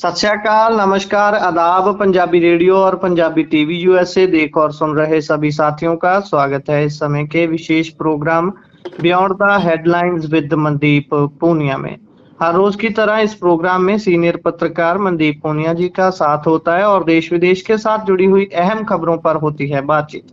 सत श्री अकाल, नमस्कार, आदाब। पंजाबी रेडियो और पंजाबी टीवी यूएसए देख और सुन रहे सभी साथियों का स्वागत है इस समय के विशेष program beyond the headlines with Mandeep Punia में। हर रोज की तरह इस प्रोग्राम में सीनियर पत्रकार मनदीप पूनिया जी का साथ होता है और देश विदेश के साथ जुड़ी हुई अहम खबरों पर होती है बातचीत।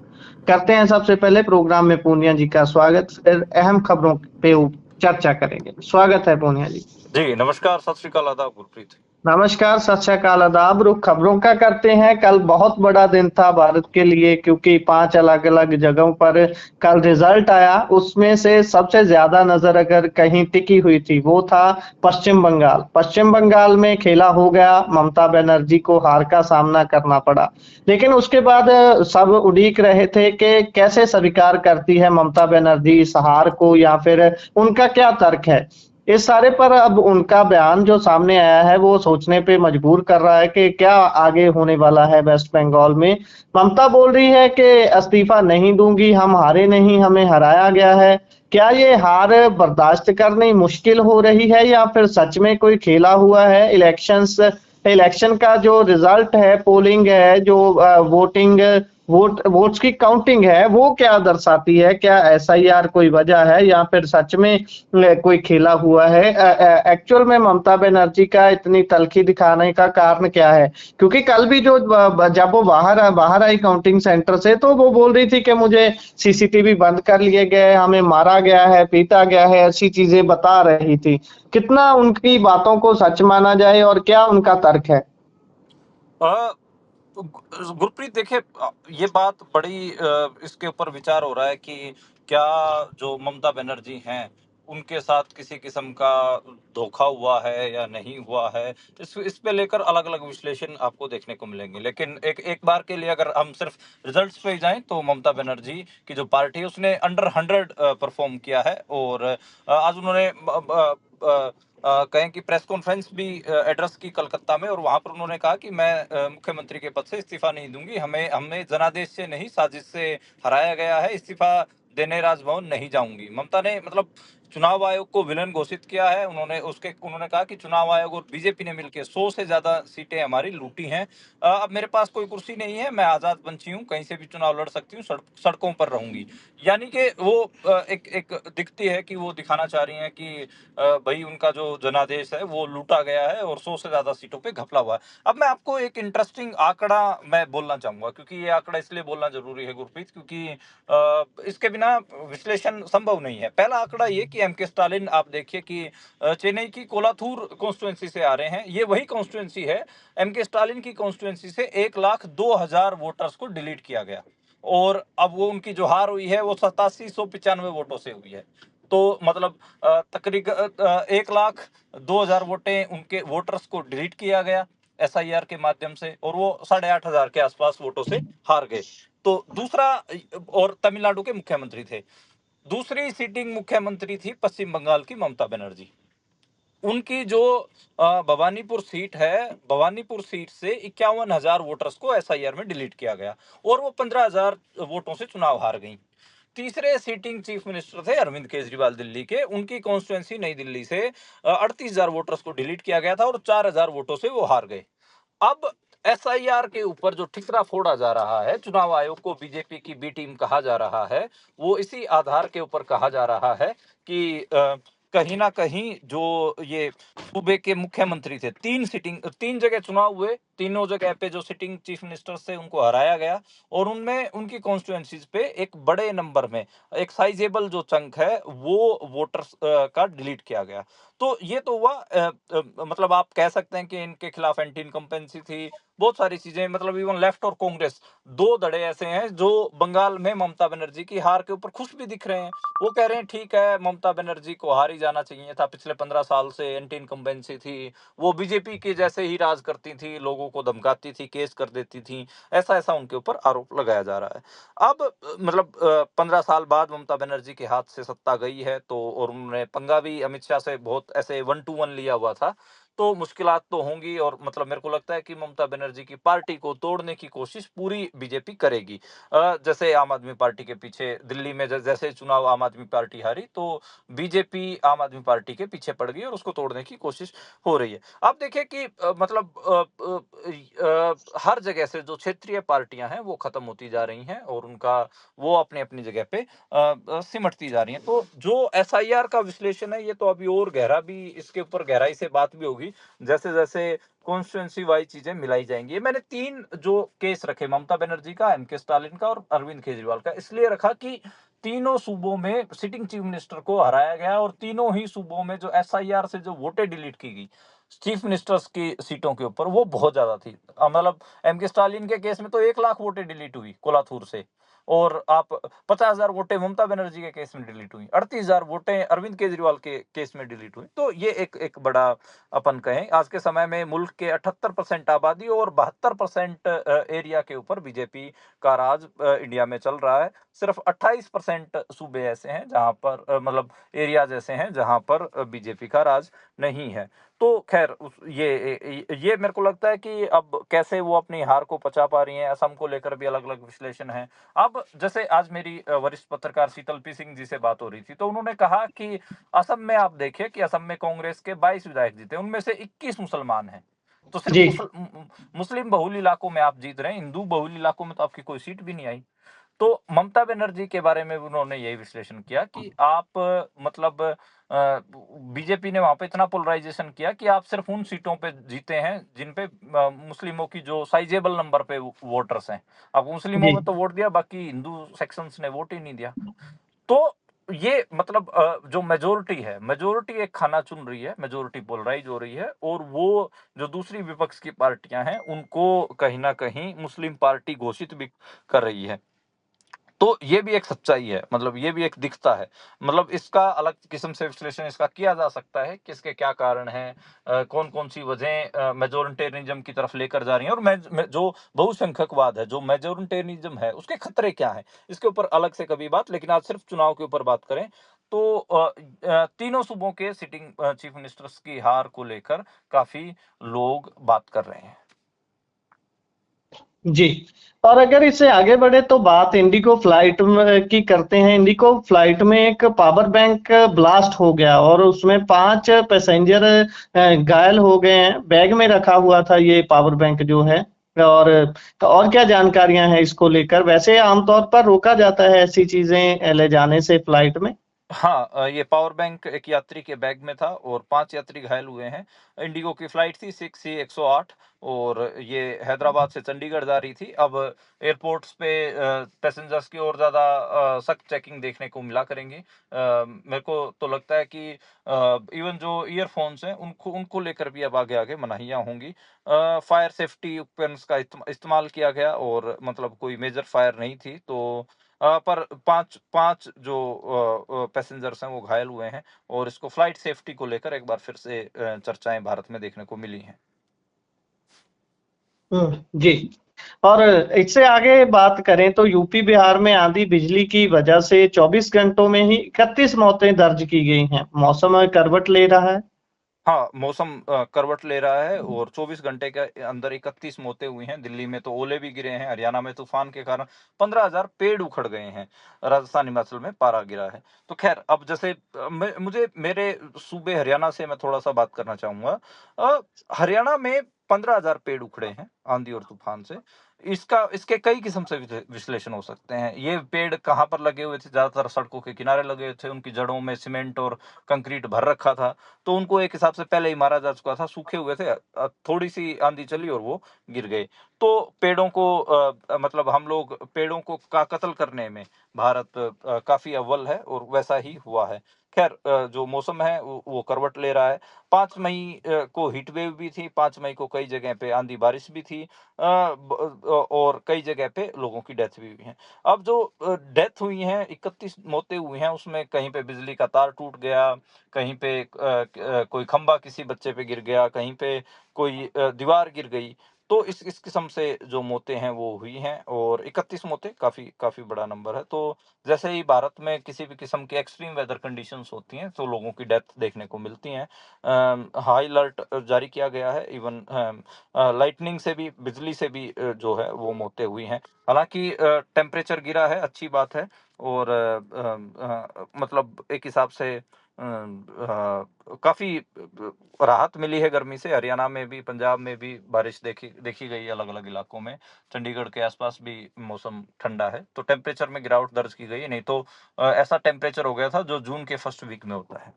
करते हैं सबसे पहले प्रोग्राम में पूनिया जी का स्वागत, फिर अहम खबरों पे चर्चा करेंगे। स्वागत है पूनिया जी। जी नमस्कार, सत श्री अकाल, आदाब गुरप्रीत। नमस्कार, सत श्री अकाल, आदाब। रुख खबरों का करते हैं। कल बहुत बड़ा दिन था भारत के लिए, क्योंकि 5 अलग-अलग जगहों पर कल रिजल्ट आया। उसमें से सबसे ज्यादा नजर अगर कहीं टिकी हुई थी वो था पश्चिम बंगाल। पश्चिम बंगाल में खेला हो गया, ममता बनर्जी को हार का सामना करना पड़ा। लेकिन उसके बाद सब उड़ीक रहे थे कि कैसे स्वीकार करती है ममता बनर्जी इस हार को, या फिर उनका क्या तर्क है। इस सारे पर अब उनका बयान जो सामने आया है वो सोचने पे मजबूर कर रहा है कि क्या आगे होने वाला है वेस्ट बंगाल में। ममता बोल रही है कि इस्तीफा नहीं दूंगी, हम हारे नहीं, हमें हराया गया है। क्या ये हार बर्दाश्त करनी मुश्किल हो रही है, या फिर सच में कोई खेला हुआ है। इलेक्शन का जो रिजल्ट है, पोलिंग है, जो वोट्स की काउंटिंग है, वो क्या दर्शाती है। क्या एसआईआर कोई वजह है, या फिर सच में कोई खेला हुआ है। एक्चुअल में ममता बनर्जी का इतनी तल्खी दिखाने का कारण क्या है। क्योंकि कल भी जो जब वो बाहर आई काउंटिंग सेंटर से, तो वो बोल रही थी कि मुझे सीसीटीवी बंद कर लिए गए, हमें मारा गया है, पीटा गया है, ऐसी चीजें बता रही थी। कितना उनकी बातों को सच माना जाए और क्या उनका तर्क है। अ, गुरप्रीत देखिए, ये बात बड़ी इसके ऊपर विचार हो रहा है कि क्या जो ममता बनर्जी हैं उनके साथ किसी किस्म का धोखा हुआ है या नहीं हुआ है। इस पे लेकर अलग अलग विश्लेषण आपको देखने को मिलेंगे, लेकिन एक एक बार के लिए अगर हम सिर्फ रिजल्ट्स पे ही जाएं तो ममता बनर्जी की जो पार्टी है उसने अंडर 100 परफॉर्म किया है। और आज उन्होंने कहें कि प्रेस कॉन्फ्रेंस भी एड्रेस की कलकत्ता में, और वहां पर उन्होंने कहा कि मैं मुख्यमंत्री के पद से इस्तीफा नहीं दूंगी, हमें जनादेश से नहीं साजिश से हराया गया है, इस्तीफा देने राजभवन नहीं जाऊंगी। ममता ने मतलब चुनाव आयोग को विलन घोषित किया है। उन्होंने कहा कि चुनाव आयोग और बीजेपी ने मिलकर 100 से ज्यादा सीटें हमारी लूटी हैं। अब मेरे पास कोई कुर्सी नहीं है, मैं आजाद पंछी हूँ, कहीं से भी चुनाव लड़ सकती हूँ, सड़कों पर रहूंगी। यानी कि वो एक एक दिखती है कि वो दिखाना चाह रही हैं कि भाई उनका जो जनादेश है वो लूटा गया है और 100 से ज्यादा सीटों पे घपला हुआ है। अब मैं आपको एक इंटरेस्टिंग आंकड़ा मैं बोलना चाहूंगा, क्योंकि ये आंकड़ा इसलिए बोलना जरूरी है गुरप्रीत, क्योंकि इसके बिना विश्लेषण संभव नहीं है। पहला आंकड़ा ये कि एम के स्टालिन, आप देखिए कि चेन्नई की कोलाथूर कॉन्स्टिट्युएंसी से आ रहे हैं। ये वही कॉन्स्टिट्युएंसी है, एम के स्टालिन की कॉन्स्टिट्युएंसी से 1,02,000 वोटर्स को डिलीट किया गया, और अब वो उनकी जो हार हुई है वो 8795 वोटों से हुई है। तो मतलब तकरीबन 1,02,000 वोटें उनके वोटर्स को डिलीट किया गया एसआईआर के माध्यम से, और वो 8,500 के आसपास वोटों से हार गए। तो दूसरा, और तमिलनाडु के मुख्यमंत्री थे। दूसरी सीटिंग मुख्यमंत्री थी पश्चिम बंगाल की ममता बनर्जी। उनकी जो भवानीपुर सीट है, भवानीपुर सीट से 51,000 वोटर्स को एसआईआर में डिलीट किया गया, और वो 15,000 वोटों से चुनाव हार गई। तीसरे सीटिंग चीफ मिनिस्टर थे अरविंद केजरीवाल दिल्ली के, उनकी कॉन्स्टिट्युएंसी नई दिल्ली से 38,000 वोटर्स को डिलीट किया गया था, और 4,000 वोटों से वो हार गए। अब एसआईआर के ऊपर जो ठिकरा फोड़ा जा रहा है, चुनाव आयोग को बीजेपी की बी टीम कहा जा रहा है, वो इसी आधार के ऊपर कहा जा रहा है कि कहीं ना कहीं जो ये सूबे के मुख्यमंत्री थे, तीन जगह चुनाव हुए, तीनों जगह पे जो सिटिंग चीफ मिनिस्टर थे उनको हराया गया, और उनमें उनकी कॉन्स्टिट्युएंसीज पे एक बड़े नंबर में, एक साइजेबल जो चंक है वो वोटर्स का डिलीट किया गया। तो ये तो हुआ मतलब आप कह सकते हैं कि इनके खिलाफ एंटी इनकम्पेंसी थी, बहुत सारी चीजें, मतलब इवन लेफ्ट और कांग्रेस, दो धड़े ऐसे हैं जो बंगाल में ममता बनर्जी की हार के ऊपर खुश भी दिख रहे हैं। वो कह रहे हैं ठीक है, ममता बनर्जी को हार ही जाना चाहिए था, पिछले 15 साल से एंटी इनकम्पेंसी थी, वो बीजेपी के जैसे ही राज करती थी, लोगों को धमकाती थी, केस कर देती थी, ऐसा ऐसा उनके ऊपर आरोप लगाया जा रहा है। अब मतलब 15 साल बाद ममता बनर्जी के हाथ से सत्ता गई है, तो और उन्होंने पंगा भी अमित शाह से बहुत ऐसे 1 to 1 लिया हुआ था। तो मुश्किलात तो होंगी, और मतलब मेरे को लगता है कि ममता बनर्जी की पार्टी को तोड़ने की कोशिश पूरी बीजेपी करेगी। जैसे आम आदमी पार्टी के पीछे दिल्ली में जैसे चुनाव आम आदमी पार्टी हारी, तो बीजेपी आम आदमी पार्टी के पीछे पड़ गई और उसको तोड़ने की कोशिश हो रही है। आप देखिए कि मतलब हर जगह से जो क्षेत्रीय पार्टियां हैं वो खत्म होती जा रही हैं, और उनका वो अपनी अपनी जगह पे सिमटती जा रही हैं। तो जो एसआईआर का विश्लेषण है, ये तो अभी और गहरा भी, इसके ऊपर गहराई से बात भी होगी जैसे जैसे कॉन्स्टिट्यूंसी वाइज चीजें मिलाई जाएंगी। ये मैंने 3 जो केस रखे, ममता बनर्जी का, एमके स्टालिन का और अरविंद केजरीवाल का, इसलिए रखा कि तीनों सूबों में सिटिंग चीफ मिनिस्टर को हराया गया, और तीनों ही सूबों में जो एसआईआर से जो वोटें डिलीट की गई चीफ मिनिस्टर्स की सीटों के ऊपर, वो बहुत ज्यादा थी। मतलब एमके स्टालिन के केस में तो 1 लाख वोटें डिलीट हुई कोलाथूर से, और आप 50,000 वोटें ममता बनर्जी के केस में डिलीट हुई, 38,000 वोटें अरविंद केजरीवाल के केस में डिलीट हुई। तो ये एक बड़ा, अपन कहें आज के समय में मुल्क के 78% आबादी और 72% एरिया के ऊपर बीजेपी का राज इंडिया में चल रहा है। सिर्फ 28% सूबे ऐसे हैं जहां पर मतलब एरियाज ऐसे हैं जहां पर बीजेपी का राज नहीं है। तो खैर ये मेरे को लगता है कि अब कैसे वो अपनी हार को पचा पा रही हैं, असम को लेकर भी अलग अलग विश्लेषण है। अब जैसे आज मेरी वरिष्ठ पत्रकार शीतल पी सिंह जी से बात हो रही थी, तो उन्होंने कहा कि असम में आप देखिए कि असम में कांग्रेस के 22 विधायक जीते, उनमें से 21 मुसलमान हैं। तो सिर्फ जी मुस्लिम बहुल इलाकों में आप जीत रहे हैं, हिंदू बहुल इलाकों में तो आपकी कोई सीट भी नहीं आई। तो ममता बनर्जी के बारे में उन्होंने यही विश्लेषण किया कि आप मतलब बीजेपी ने वहां पे इतना पोलराइजेशन किया कि आप सिर्फ उन सीटों पे जीते हैं जिन पे मुस्लिमों की जो साइजेबल नंबर पे वोटर्स हैं। आपको मुस्लिमों जी में तो वोट दिया, बाकी हिंदू सेक्शंस ने वोट ही नहीं दिया। तो ये मतलब जो मेजोरिटी है, मेजोरिटी एक खाना चुन रही है, मेजोरिटी पोलराइज हो रही है, और वो जो दूसरी विपक्ष की पार्टियां हैं उनको कहीं ना कहीं मुस्लिम पार्टी घोषित भी कर रही है। तो ये भी एक सच्चाई है, मतलब ये भी एक दिखता है। मतलब इसका अलग किस्म से विश्लेषण इसका किया जा सकता है कि इसके क्या कारण हैं, कौन कौन सी वजह मेजोरिटेरियनिज्म की तरफ लेकर जा रही हैं, और जो बहुसंख्यकवाद है, जो मेजोरिटेरियनिज्म है, उसके खतरे क्या हैं, इसके ऊपर अलग से कभी बात। लेकिन आज सिर्फ चुनाव के ऊपर बात करें तो तीनों सूबों के सिटिंग चीफ मिनिस्टर्स की हार को लेकर काफी लोग बात कर रहे हैं। जी। और अगर इससे आगे बढ़े तो बात इंडिगो फ्लाइट की करते हैं। इंडिगो फ्लाइट में एक पावर बैंक ब्लास्ट हो गया और उसमें 5 पैसेंजर घायल हो गए हैं। बैग में रखा हुआ था ये पावर बैंक जो है। और क्या जानकारियां हैं इसको लेकर? वैसे आमतौर पर रोका जाता है ऐसी चीजें ले जाने से फ्लाइट में। हाँ, ये पावर बैंक एक यात्री के बैग में था और 5 यात्री घायल हुए हैं। इंडिगो की फ्लाइट थी 6C108, और ये हैदराबाद से चंडीगढ़ जा रही थी। अब एयरपोर्ट्स पे पैसेंजर्स की और ज़्यादा सख्त चेकिंग देखने को मिला करेंगी। मेरे को तो लगता है कि इवन जो ईयरफोन्स हैं उनको उनको लेकर भी अब आगे आगे मनाहियाँ होंगी। फायर सेफ्टी उपकरणों का इस्तेमाल किया गया, और मतलब कोई मेजर फायर नहीं थी। तो पर 5 जो पैसेंजर्स हैं वो घायल हुए हैं, और इसको फ्लाइट सेफ्टी को लेकर एक बार फिर से चर्चाएं भारत में देखने को मिली हैं। जी। और इससे आगे बात करें तो यूपी बिहार में आंधी बिजली की वजह से 24 घंटों में ही 31 मौतें दर्ज की गई हैं। मौसम करवट ले रहा है। हाँ, मौसम करवट ले रहा है, और 24 घंटे के अंदर 31 मौतें हुई हैं। दिल्ली में तो ओले भी गिरे हैं, हरियाणा में तूफान के कारण 15,000 पेड़ उखड़ गए हैं, राजस्थान हिमाचल में पारा गिरा है। तो खैर, अब जैसे मुझे मेरे सूबे हरियाणा से मैं थोड़ा सा बात करना चाहूंगा। हरियाणा में 15,000 पेड़ उखड़े हैं आंधी और तूफान से। इसके कई किस्म से विश्लेषण हो सकते हैं। ये पेड़ कहाँ पर लगे हुए थे? ज्यादातर सड़कों के किनारे लगे हुए थे, उनकी जड़ों में सीमेंट और कंक्रीट भर रखा था, तो उनको एक हिसाब से पहले ही मारा जा चुका था, सूखे हुए थे। थोड़ी सी आंधी चली और वो गिर गए। तो पेड़ों को मतलब हम लोग पेड़ों को का कत्ल करने में भारत काफी अव्वल है, और वैसा ही हुआ है। खैर, जो मौसम है वो करवट ले रहा है। 5 मई को हीट वेव भी थी, 5 मई को कई जगह पे आंधी बारिश भी थी, और कई जगह पे लोगों की डेथ भी हुई है। अब जो डेथ हुई है, 31 मौतें हुई हैं, उसमें कहीं पे बिजली का तार टूट गया, कहीं पे कोई खंबा किसी बच्चे पे गिर गया, कहीं पे कोई दीवार गिर गई। तो इस किस्म से जो मौतें हैं वो हुई हैं, और 31 मौतें काफ़ी काफ़ी बड़ा नंबर है। तो जैसे ही भारत में किसी भी किस्म की एक्सट्रीम वेदर कंडीशंस होती हैं, तो लोगों की डेथ देखने को मिलती हैं। हाई अलर्ट जारी किया गया है, इवन लाइटनिंग से भी, बिजली से भी जो है वो मौतें हुई हैं। हालाँकि टेम्परेचर गिरा है, अच्छी बात है, और मतलब एक हिसाब से काफ़ी राहत मिली है गर्मी से। हरियाणा में भी, पंजाब में भी बारिश देखी देखी गई है अलग-अलग इलाकों में। चंडीगढ़ के आसपास भी मौसम ठंडा है, तो टेम्परेचर में गिरावट दर्ज की गई है, नहीं तो ऐसा टेम्परेचर हो गया था जो जून के फर्स्ट वीक में होता है।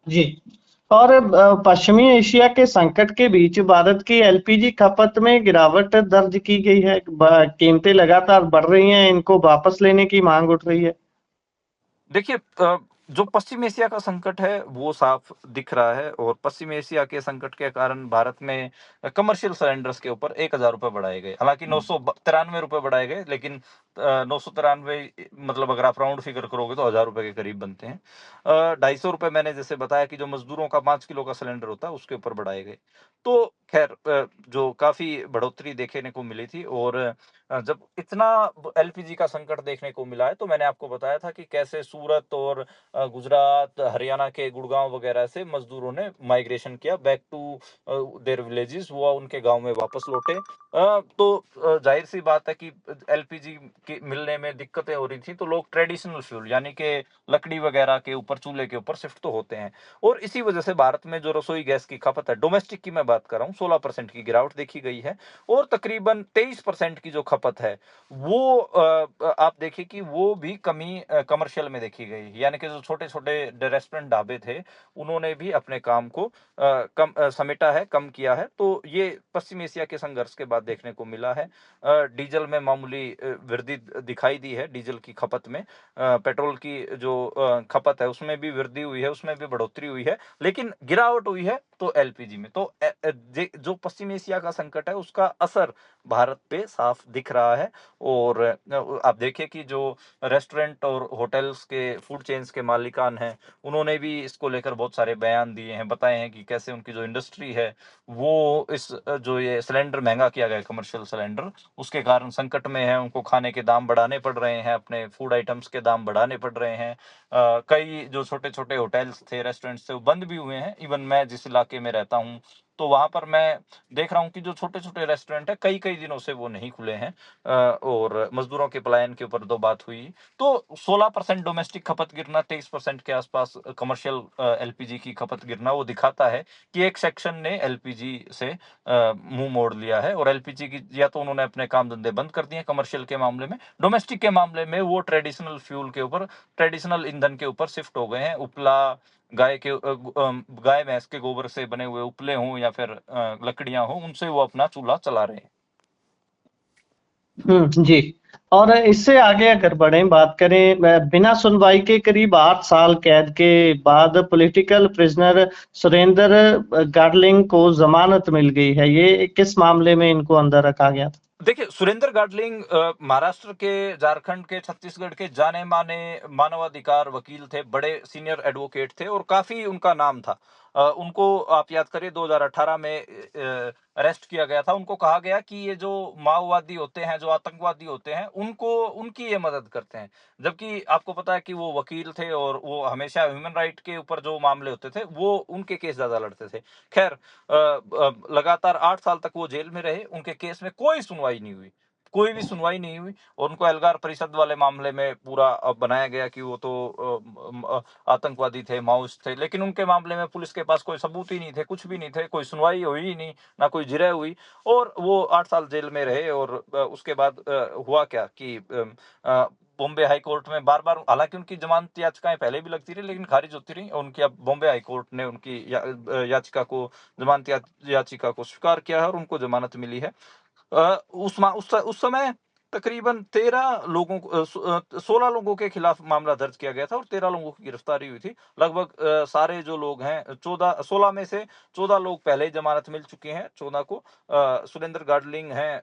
जी। और पश्चिमी एशिया के संकट के बीच भारत की एलपीजी खपत में गिरावट दर्ज की गई है। कीमतें लगातार बढ़ रही हैं, इनको वापस लेने की मांग उठ रही है। देखिए, जो पश्चिम एशिया का संकट है वो साफ दिख रहा है, और पश्चिम एशिया के संकट के कारण भारत में कमर्शियल सिलेंडर्स के ऊपर 1,000 रुपए बढ़ाए गए। हालांकि 993 रुपए बढ़ाए गए, लेकिन 993, मतलब अगर आप राउंड फिगर करोगे तो 1,000 रुपए के करीब बनते हैं। 250 रुपए मैंने जैसे बताया कि जो मजदूरों का 5 किलो का सिलेंडर होता है उसके ऊपर बढ़ाए गए। तो खैर, जो काफी बढ़ोतरी देखने को मिली थी, और जब इतना एलपीजी का संकट देखने को मिला है, तो मैंने आपको बताया था कि कैसे सूरत और गुजरात, हरियाणा के गुड़गांव वगैरह से मजदूरों ने माइग्रेशन किया बैक टू देयर विलेजेस, वो उनके गांव में वापस लौटे। तो जाहिर सी बात है कि एलपीजी की मिलने में दिक्कतें हो रही थी, तो लोग ट्रेडिशनल फ्यूल यानी कि लकड़ी वगैरह के ऊपर, चूल्हे के ऊपर शिफ्ट तो होते हैं। और इसी वजह से भारत में जो रसोई गैस की खपत है, डोमेस्टिक की मैं बात कर रहा हूँ, 16% की गिरावट देखी गई है, और तकरीबन 23% की जो खपत है वो आप देखिए कि वो भी कमी कमर्शियल में देखी गई। यानी कि जो छोटे छोटे रेस्टोरेंट, ढाबे थे, उन्होंने भी अपने काम को समेटा है, कम किया है। तो ये पश्चिम एशिया के संघर्ष के बाद देखने को मिला है। डीजल में मामूली वृद्धि दिखाई दी है, डीजल की खपत में। पेट्रोल की जो खपत है उसमें भी वृद्धि हुई है, उसमें भी बढ़ोतरी हुई है, लेकिन गिरावट हुई है तो एलपीजी में। तो जो पश्चिम एशिया का संकट है उसका असर भारत पे साफ दिख रहा है। और आप देखिए कि जो रेस्टोरेंट और होटल्स के फूड चेन्स के मालिकान हैं, उन्होंने भी इसको लेकर बहुत सारे बयान दिए हैं, बताए हैं कि कैसे उनकी जो इंडस्ट्री है वो इस जो ये सिलेंडर महंगा किया गया है, कमर्शियल सिलेंडर, उसके कारण संकट में है। उनको खाने के दाम बढ़ाने पड़ रहे हैं, अपने फूड आइटम्स के दाम बढ़ाने पड़ रहे हैं। कई जो छोटे छोटे होटल्स थे, रेस्टोरेंट्स थे, वो बंद भी हुए हैं। इवन मैं जिस इलाके में रहता हूँ, तो वहां पर मैं देख रहा हूँ कि जो छोटे छोटे रेस्टोरेंट है, कई कई दिनों से वो नहीं खुले हैं। और मजदूरों के पलायन के ऊपर दो बात हुई। तो 16% डोमेस्टिक खपत गिरना, 23% के आसपास कमर्शियल एलपीजी की खपत गिरना, वो दिखाता है कि एक सेक्शन ने एलपीजी से मुंह मोड़ लिया है, और एलपीजी की या तो उन्होंने अपने काम धंधे बंद कर दिए कमर्शियल के मामले में, डोमेस्टिक के मामले में वो ट्रेडिशनल फ्यूल के ऊपर, ट्रेडिशनल ईंधन के ऊपर शिफ्ट हो गए हैं। उपला, गाय भैंस के गोबर से बने हुए उपले हों या फिर लकड़ियां हों, उनसे वो अपना चूल्हा चला रहे हैं। जी। और इससे आगे अगर बढ़े, बात करें, बिना सुनवाई के करीब 8 साल कैद के बाद पॉलिटिकल प्रिजनर सुरेंद्र गार्लिंग को जमानत मिल गई है। ये किस मामले में इनको अंदर रखा गया था? देखिए, सुरेंद्र गाडलिंग महाराष्ट्र के, झारखंड के, छत्तीसगढ़ के जाने माने मानवाधिकार वकील थे, बड़े सीनियर एडवोकेट थे, और काफी उनका नाम था। उनको आप याद करिए 2018 में अरेस्ट किया गया था। उनको कहा गया कि ये जो माओवादी होते हैं, जो आतंकवादी होते हैं, उनको, उनकी ये मदद करते हैं। जबकि आपको पता है कि वो वकील थे, और वो हमेशा ह्यूमन राइट के ऊपर जो मामले होते थे वो उनके केस ज्यादा लड़ते थे। खैर, लगातार 8 साल तक वो जेल में रहे, उनके केस में कोई सुनवाई नहीं हुई, कोई भी सुनवाई नहीं हुई। और उनको एल्गार परिषद वाले मामले में पूरा बनाया गया कि वो तो आतंकवादी थे, माओइस्ट थे, लेकिन उनके मामले में पुलिस के पास कोई सबूत ही नहीं थे, कुछ भी नहीं थे, कोई सुनवाई हुई ही नहीं, ना कोई जिरह हुई, और वो 8 साल जेल में रहे। और उसके बाद हुआ क्या कि बॉम्बे हाई कोर्ट में बार बार, हालांकि उनकी जमानत याचिकाएं पहले भी लगती रही लेकिन खारिज होती रही, और उनकी अब बॉम्बे हाई कोर्ट ने उनकी याचिका को, जमानत याचिका को स्वीकार किया है, और उनको जमानत मिली है। उस समय तकरीबन 13 लोगों को 16 लोगों के खिलाफ मामला दर्ज किया गया था और 13 लोगों की गिरफ्तारी हुई थी। लगभग सारे जो लोग हैं 16 में से 14 लोग पहले ही जमानत मिल चुके हैं। 14 को सुरेंद्र गाडलिंग हैं,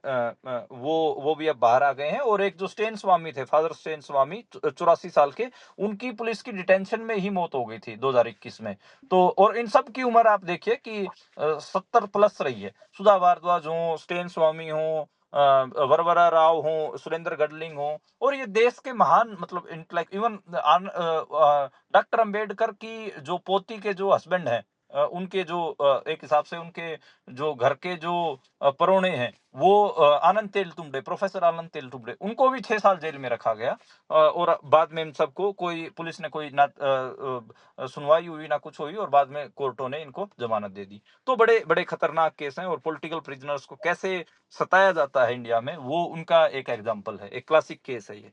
वो भी अब बाहर आ गए हैं। और एक जो स्टेन स्वामी थे, फादर स्टेन स्वामी 84 साल के, उनकी पुलिस की डिटेंशन में ही मौत हो गई थी 2021 में। तो और इन सब की उम्र आप देखिए कि 70 प्लस रही है। सुधा भारद्वाज हो, स्टेन स्वामी हो, वरवरा राव हो, सुरेंद्र गडलिंग हो, और ये देश के महान मतलब इंटेलेक्ट, इवन डॉक्टर अंबेडकर की जो पोती के जो हस्बैंड हैं, उनके जो एक हिसाब से उनके जो घर के जो परोणे हैं, वो आनंद तेलतुंबडे, प्रोफेसर आनंद तेलतुंबडे, उनको भी 6 साल जेल में रखा गया। और बाद में इन सबको कोई पुलिस ने कोई ना सुनवाई हुई ना कुछ हुई, और बाद में कोर्टों ने इनको जमानत दे दी। तो बड़े बड़े खतरनाक केस हैं, और पॉलिटिकल प्रिजनर्स को कैसे सताया जाता है इंडिया में, वो उनका एक एग्जाम्पल है, एक क्लासिक केस है ये।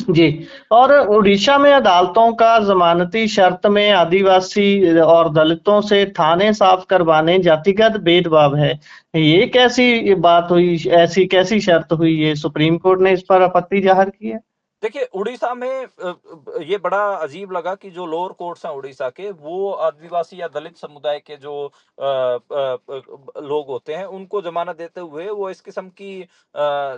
जी। और उड़ीसा में अदालतों का जमानती शर्त में आदिवासी और दलितों से थाने साफ करवाने जातिगत भेदभाव है। ये कैसी बात हुई, ऐसी कैसी शर्त हुई? ये सुप्रीम कोर्ट ने इस पर आपत्ति जाहिर की है। देखिए, उड़ीसा में ये बड़ा अजीब लगा कि जो लोअर कोर्ट्स हैं उड़ीसा के, वो आदिवासी या दलित समुदाय के जो लोग होते हैं, उनको जमानत देते हुए वो इस किस्म की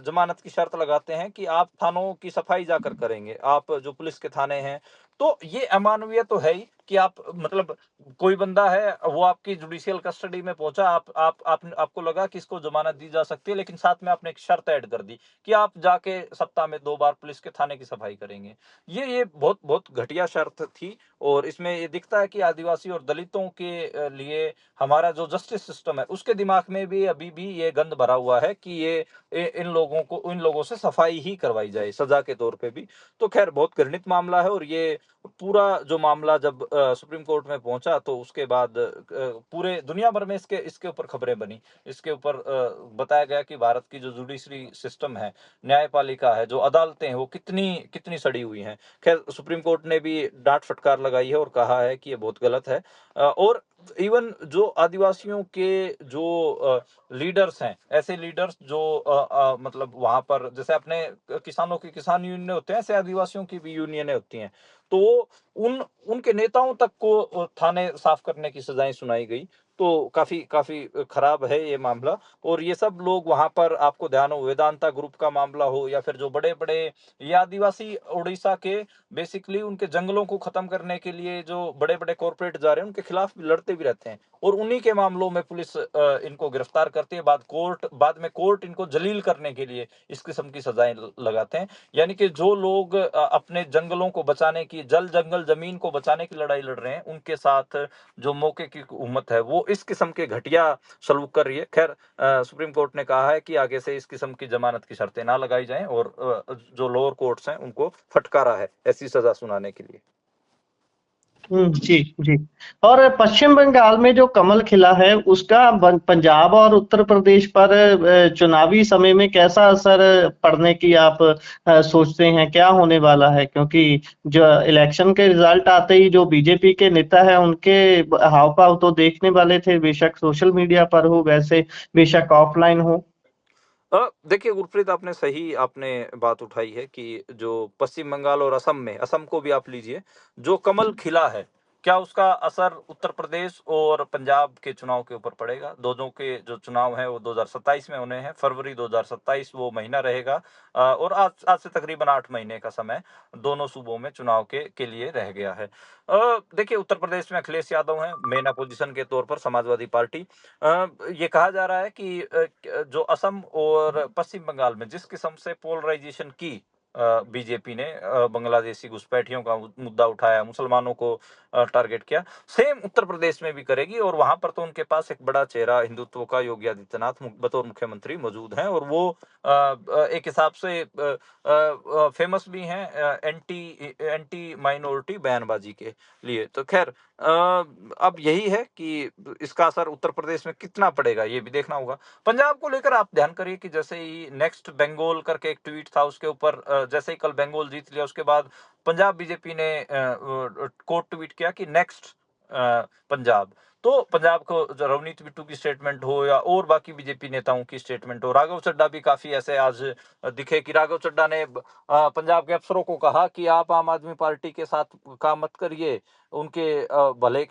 जमानत की शर्त लगाते हैं कि आप थानों की सफाई जाकर करेंगे, आप जो पुलिस के थाने हैं। तो ये अमानवीय तो है ही कि आप मतलब कोई बंदा है, वो आपकी जुडिशियल कस्टडी में पहुंचा, आपको लगा कि इसको जमानत दी जा सकती है, लेकिन साथ में आपने एक शर्त ऐड कर दी कि आप जाके सप्ताह में 2 बार पुलिस के थाने की सफाई करेंगे। ये बहुत बहुत घटिया शर्त थी। और इसमें ये दिखता है कि आदिवासी और दलितों के लिए हमारा जो जस्टिस सिस्टम है, उसके दिमाग में भी अभी भी ये गंद भरा हुआ है कि इन लोगों से सफाई ही करवाई जाए सजा के तौर पे भी। तो खैर, बहुत घृणित मामला है। और ये पूरा जो मामला जब सुप्रीम कोर्ट में पहुंचा, तो उसके बाद पूरे दुनिया भर में इसके ऊपर खबरें बनी। इसके ऊपर बताया गया कि भारत की जो जुडिशरी सिस्टम है, न्यायपालिका है, जो अदालतें हैं, वो कितनी कितनी सड़ी हुई हैं। खैर, सुप्रीम कोर्ट ने भी डांट फटकार लगाई है और कहा है कि ये बहुत गलत है। और इवन जो आदिवासियों के जो लीडर्स हैं, ऐसे लीडर्स जो मतलब वहां पर जैसे अपने किसानों की किसान यूनियन होते हैं, ऐसे आदिवासियों की भी यूनियनें होती हैं। तो उनके नेताओं तक को थाने साफ करने की सजाएं सुनाई गई। तो काफी काफी खराब है ये मामला। और ये सब लोग वहां पर, आपको ध्यान हो, वेदांता ग्रुप का मामला हो, या फिर जो बड़े बड़े ये आदिवासी उड़ीसा के बेसिकली उनके जंगलों को खत्म करने के लिए जो बड़े बड़े कॉर्पोरेट जा रहे हैं, उनके खिलाफ भी लड़ते भी रहते हैं। और उन्हीं के मामलों में पुलिस इनको गिरफ्तार करती है, बाद में कोर्ट इनको जलील करने के लिए इस किस्म की सजाएं लगाते हैं। यानी कि जो लोग अपने जंगलों को बचाने की, जल जंगल जमीन को बचाने की लड़ाई लड़ रहे हैं, उनके साथ जो मौके की हुकूमत है, वो इस किस्म के घटिया सलूक कर रही है। खैर, सुप्रीम कोर्ट ने कहा है कि आगे से इस किस्म की जमानत की शर्तें ना लगाई जाएं, और जो लोअर कोर्ट्स हैं उनको फटकारा है ऐसी सजा सुनाने के लिए। जी जी। और पश्चिम बंगाल में जो कमल खिला है, उसका पंजाब और उत्तर प्रदेश पर चुनावी समय में कैसा असर पड़ने की आप सोचते हैं? क्या होने वाला है? क्योंकि जो इलेक्शन के रिजल्ट आते ही जो बीजेपी के नेता है, उनके हाव भाव तो देखने वाले थे, बेशक सोशल मीडिया पर हो, वैसे बेशक ऑफलाइन हो। देखिए गुरप्रीत, आपने बात उठाई है कि जो पश्चिम बंगाल और असम को भी आप लीजिए, जो कमल खिला है, क्या उसका असर उत्तर प्रदेश और पंजाब के चुनाव के ऊपर पड़ेगा? दोनों के जो चुनाव हैं वो 2027 में होने हैं, फरवरी 2027 वो महीना रहेगा। और आज आज से तकरीबन 8 महीने का समय दोनों सूबों में चुनाव के लिए रह गया है। देखिए, उत्तर प्रदेश में अखिलेश यादव हैं मेन अपोजिशन के तौर पर, समाजवादी पार्टी। ये कहा जा रहा है कि जो असम और पश्चिम बंगाल में जिस किस्म से पोलराइजेशन की बीजेपी ने, बांग्लादेशी घुसपैठियों का मुद्दा उठाया, मुसलमानों को टारगेट किया, सेम उत्तर प्रदेश में भी करेगी। और वहां पर तो उनके पास एक बड़ा चेहरा हिंदुत्व का योगी आदित्यनाथ बतौर मुख्यमंत्री मौजूद हैं, और वो एक हिसाब से फेमस भी हैं एंटी एंटी माइनॉरिटी बयानबाजी के लिए। तो खैर, अब यही है कि इसका असर उत्तर प्रदेश में कितना पड़ेगा, ये भी देखना होगा। पंजाब को लेकर आप ध्यान करिए कि जैसे ही नेक्स्ट बंगाल करके एक ट्वीट था, उसके ऊपर जैसे ही कल बंगाल जीत लिया, उसके बाद पंजाब बीजेपी ने कोट ट्वीट किया कि नेक्स्ट पंजाब। तो पंजाब को जो रवनीत बिट्टू की स्टेटमेंट हो या और बाकी बीजेपी नेताओं की स्टेटमेंट हो, राघव चड्ढा भी काफी ऐसे आज दिखे कि राघव चड्ढा ने पंजाब के अफसरों को कहा कि आप आम आदमी पार्टी के साथ काम मत करिए, उनके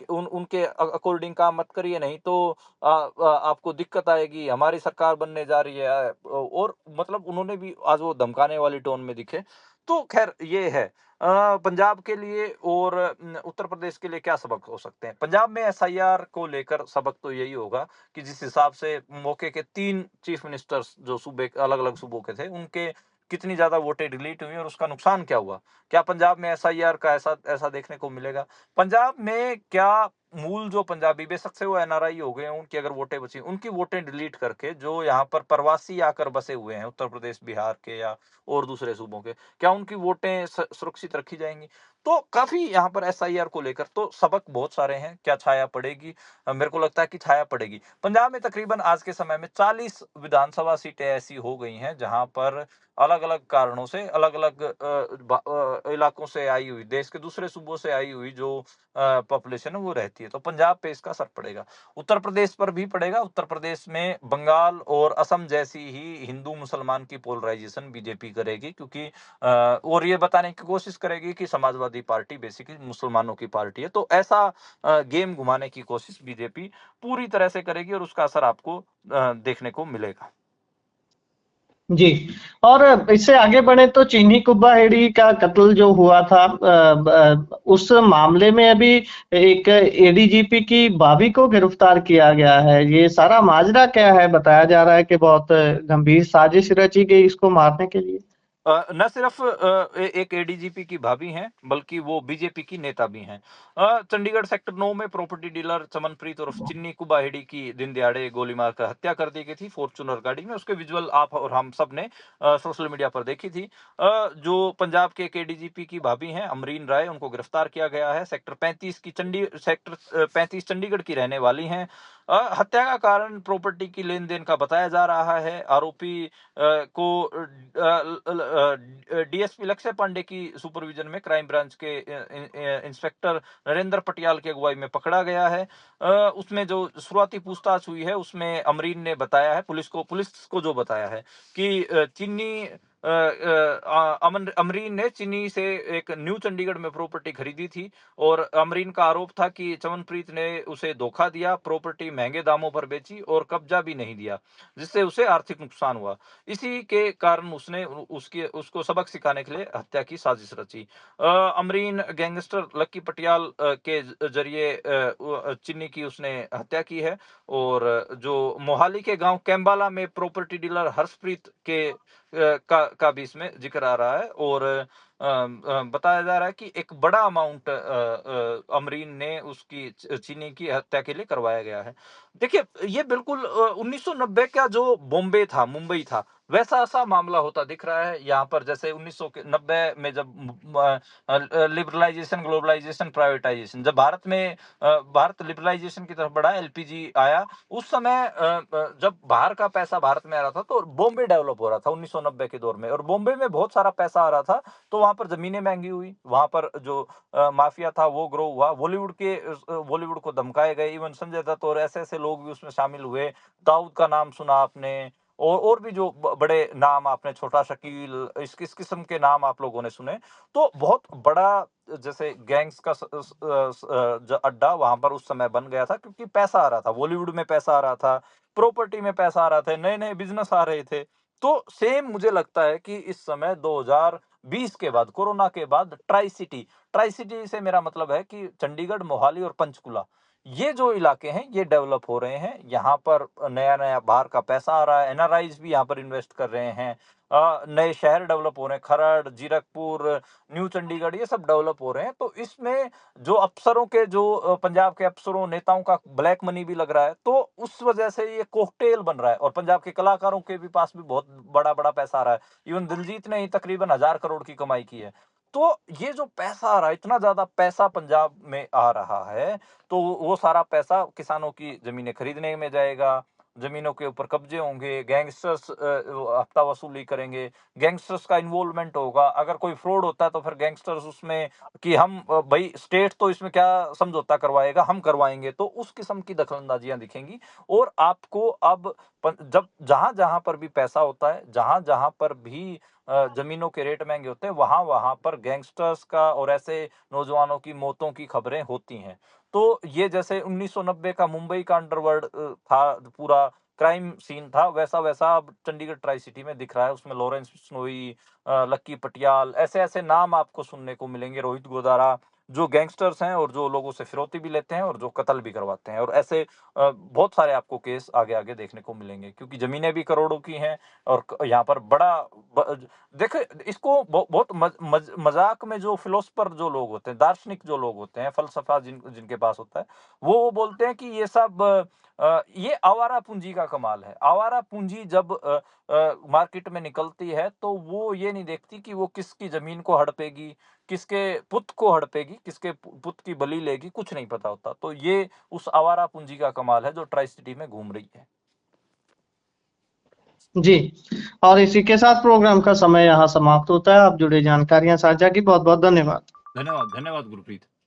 उनके अकॉर्डिंग काम मत करिए, नहीं तो आपको दिक्कत आएगी, हमारी सरकार बनने जा रही है। और मतलब उन्होंने भी आज वो धमकाने वाली टोन में दिखे। तो खैर ये है पंजाब के लिए। और उत्तर प्रदेश के लिए क्या सबक हो सकते हैं? पंजाब में एसआईआर को लेकर सबक तो यही होगा कि जिस हिसाब से मौके के 3 चीफ मिनिस्टर्स जो सूबे अलग-अलग सूबों के थे, उनके कितनी ज्यादा वोटें डिलीट हुई और उसका नुकसान क्या हुआ? क्या पंजाब में एसआईआर का ऐसा ऐसा देखने को मिलेगा? पंजाब में क्या मूल जो पंजाबी, बेशक से वो एनआरआई हो गए हैं, उनकी अगर वोटें बची, उनकी वोटें डिलीट करके जो यहाँ पर प्रवासी आकर बसे हुए हैं उत्तर प्रदेश, बिहार के या और दूसरे सूबों के, क्या उनकी वोटें सुरक्षित रखी जाएंगी? तो काफी यहाँ पर एसआईआर को लेकर तो सबक बहुत सारे हैं। क्या छाया पड़ेगी? मेरे को लगता है कि छाया पड़ेगी। पंजाब में तकरीबन आज के समय में 40 विधानसभा सीटें ऐसी हो गई हैं जहां पर अलग अलग कारणों से अलग अलग इलाकों से आई हुई, देश के दूसरे सूबों से आई हुई जो पॉपुलेशन है वो रहती है। तो पंजाब पे इसका असर पड़ेगा। उत्तर प्रदेश पर भी पड़ेगा। उत्तर प्रदेश में बंगाल और असम जैसी ही हिंदू मुसलमान की पोलराइजेशन बीजेपी करेगी, क्योंकि और ये बताने की कोशिश करेगी कि समाजवादी पार्टी बेसिकली मुसलमानों की पार्टी है। तो ऐसा गेम घुमाने की कोशिश बीजेपी पूरी तरह से करेगी और उसका असर आपको देखने को मिलेगा। जी। और इससे आगे बढ़े तो चीनी कुब्बा हेड़ी का कत्ल जो हुआ था, उस मामले में अभी एक एडीजीपी की भाभी को गिरफ्तार किया गया है। ये सारा माजरा क्या है? बताया जा रहा है कि बहुत गंभीर साजिश रची गई इसको मारने के लिए। न सिर्फ एक एडीजीपी की भाभी हैं, बल्कि वो बीजेपी की नेता भी हैं। चंडीगढ़ सेक्टर 9 में प्रॉपर्टी डीलर चमनप्रीत उर्फ चिन्नी कुबाहेड़ी की दिन दिहाड़े गोली मारकर हत्या कर दी गई थी फॉर्च्यूनर गाड़ी में। उसके विजुअल आप और हम सब ने सोशल मीडिया पर देखी थी। जो पंजाब के एक एडीजीपी की भाभी हैं अमरीन राय, उनको गिरफ्तार किया गया है। सेक्टर 35 चंडीगढ़ की रहने वाली हैं। हत्या का कारण प्रॉपर्टी की लेन देन का बताया जा रहा है। आरोपी को डीएसपी लक्ष्य पांडे की सुपरविजन में क्राइम ब्रांच के इंस्पेक्टर नरेंद्र पटियाल की अगुवाई में पकड़ा गया है। उसमें जो शुरुआती पूछताछ हुई है उसमें अमरीन ने बताया है पुलिस को जो बताया है कि चीनी अमरीन ने चीनी से एक न्यू चंडीगढ़ में प्रॉपर्टी खरीदी थी और अमरीन का आरोप था कि चमनप्रीत ने उसे धोखा दिया, प्रॉपर्टी महंगे दामों पर बेची और कब्जा भी नहीं दिया, जिससे उसे आर्थिक नुकसान हुआ। इसी के कारण उसने उसको सबक सिखाने के लिए हत्या की साजिश रची। अमरीन गैंगस्टर लक्की पटियाल के जरिए चिन्नी की उसने हत्या की है। और जो मोहाली के गांव कैम्बाला में प्रॉपर्टी डीलर हर्षप्रीत के का भी इसमें जिक्र आ रहा है। और बताया जा रहा है कि एक बड़ा अमाउंट अमरीन ने उसकी चीनी की हत्या के लिए करवाया गया है। देखिए ये बिल्कुल 1990 का जो बॉम्बे था, मुंबई था, वैसा सा मामला होता दिख रहा है यहाँ पर। जैसे 1990 में जब लिबरलाइजेशन, ग्लोबलाइजेशन, प्राइवेटाइजेशन, जब भारत लिबरलाइजेशन की तरफ बढ़ा, एलपीजी आया, उस समय जब बाहर का पैसा भारत में आ रहा था तो बॉम्बे डेवलप हो रहा था 1990 के दौर में, और बॉम्बे में बहुत सारा पैसा आ रहा था तो वहां पर जमीनें महंगी हुई, वहां पर जो माफिया था वो ग्रो हुआ, बॉलीवुड को धमकाए गए, इवन संजय दत्त और ऐसे ऐसे लोग भी उसमें शामिल हुए। दाऊद का नाम सुना आपने, और भी जो बड़े नाम आपने, छोटा शकील, इस किस्म के नाम आप लोगों ने सुने। तो बहुत बड़ा जैसे गैंग्स का अड्डा वहां पर उस समय बन गया था, क्योंकि पैसा आ रहा था, बॉलीवुड में पैसा आ रहा था, प्रॉपर्टी में पैसा आ रहा था, नए नए बिजनेस आ रहे थे। तो सेम मुझे लगता है कि इस समय 2020 के बाद, कोरोना के बाद, ट्राई सिटी से मेरा मतलब है कि चंडीगढ़, मोहाली और पंचकुला, ये जो इलाके हैं ये डेवलप हो रहे हैं। यहाँ पर नया नया बाहर का पैसा आ रहा है, एनआरआईज भी यहाँ पर इन्वेस्ट कर रहे हैं। नए शहर डेवलप हो रहे हैं, खरड़, जीरकपुर, न्यू चंडीगढ़, ये सब डेवलप हो रहे हैं। तो इसमें जो अफसरों के जो पंजाब के अफसरों नेताओं का ब्लैक मनी भी लग रहा है, तो उस वजह से ये कॉकटेल बन रहा है। और पंजाब के कलाकारों के भी पास भी बहुत बड़ा बड़ा पैसा आ रहा है। इवन दिलजीत ने ही तकरीबन 1,000 करोड़ की कमाई की है। तो ये जो पैसा आ रहा है, इतना ज्यादा पैसा पंजाब में आ रहा है, तो वो सारा पैसा किसानों की जमीनें खरीदने में जाएगा, जमीनों के ऊपर कब्जे होंगे, गैंगस्टर्स हफ्ता वसूली करेंगे, गैंगस्टर्स का इन्वॉल्वमेंट होगा। अगर कोई फ्रॉड होता है तो फिर गैंगस्टर्स उसमें कि हम भाई स्टेट तो इसमें क्या समझौता करवाएगा, हम करवाएंगे, तो उस किस्म की दखलंदाजियां दिखेंगी। और आपको अब जब जहां जहां पर भी पैसा होता है, जहां जहां पर भी जमीनों के रेट महंगे होते हैं, वहां वहां पर गैंगस्टर्स का और ऐसे नौजवानों की मौतों की खबरें होती हैं। तो ये जैसे 1990 का मुंबई का अंडरवर्ल्ड था, पूरा क्राइम सीन था, वैसा वैसा अब चंडीगढ़ ट्राई सिटी में दिख रहा है। उसमें लॉरेंस बिश्नोई, लक्की पटियाल, ऐसे ऐसे नाम आपको सुनने को मिलेंगे, रोहित गोदारा, जो गैंगस्टर्स हैं और जो लोगों से फिरौती भी लेते हैं और जो कत्ल भी करवाते हैं। और ऐसे बहुत सारे आपको केस आगे आगे देखने को मिलेंगे, क्योंकि जमीनें भी करोड़ों की हैं। और यहाँ पर बड़ा देखे इसको बहुत मजाक में जो फिलोसफर जो लोग होते हैं, दार्शनिक जो लोग होते हैं, फलसफा जिनके पास होता है, वो बोलते हैं कि ये सब ये आवारा पूंजी का कमाल है। आवारा पूंजी जब मार्केट में निकलती है तो वो ये नहीं देखती कि वो किसकी जमीन को हड़पेगी, किसके पुत को हड़पेगी, किसके पुत की बलि लेगी, कुछ नहीं पता होता। तो ये उस आवारा पूंजी का कमाल है जो ट्राई सिटी में घूम रही है। जी, और इसी के साथ प्रोग्राम का समय यहाँ समाप्त होता है। आप जुड़ी जानकारियां साझा की, बहुत बहुत धन्यवाद। धन्यवाद, धन्यवाद गुरप्रीत।